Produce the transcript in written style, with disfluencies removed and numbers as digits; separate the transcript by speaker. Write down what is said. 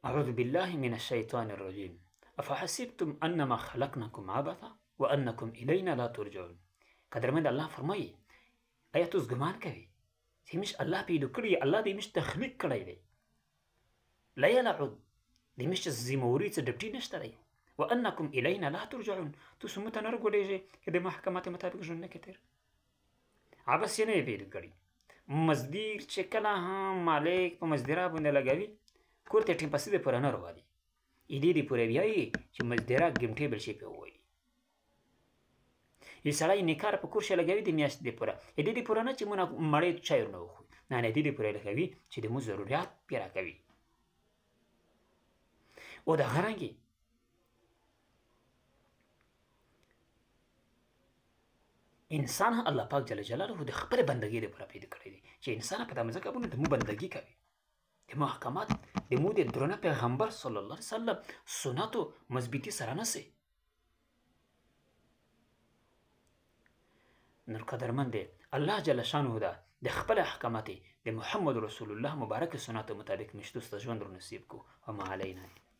Speaker 1: اعوذ بالله من الشیطان الرجیم افحسبتم انما خلقناکم عبثا وانکم الینا لا ترجعون. قدرمند الله فرمایي ایا تاسو ګمان کوئ چې موږ الله پیدا کړی، الله دې موږ تخلیق کړی دی، لا یلعب دې موږ ذموري څه ډپټي نشته دی، وانکم الینا لا ترجعون تاسو موږ ته نه راګوډېږئ که د محکماتو مطابق ژوند نه کوئ. تېر عبث یې نه یې پیدا کړي. مزدور چې کله هم مالک په مزدوره باندې لګوي کور ته ټیمپسې د پوره نه راوالي، ایدې دې پوره بیایي چې مزدوره ګیم ټیبل شي پې ووایي. یو سړی نکار په کور شی لګوي د میاشتې د پوره، ایدې دې پوره نه چې مونږ مړۍ چای ورنه وخورو، نه نه، ایدې دې پوره لګوي چې د مو ضرورت پې راکوي. او دغه رنګې انسان الله پاک جل جلاله د خپل بندګۍ لپاره پیدا کړی دی چې انسان په دې ځکه باندې د مو بندګي کوي، د محکمات د مو د درونه پیغمبر صلی الله علیه وسلم سنتو مضبوطي سره نه سي. نور قدرمند دی الله جل شانه ده د خپل احکامات د محمد رسول الله مبارک سنتو مطابق مشتوسته ژوند رو نصیب کو. وما علینا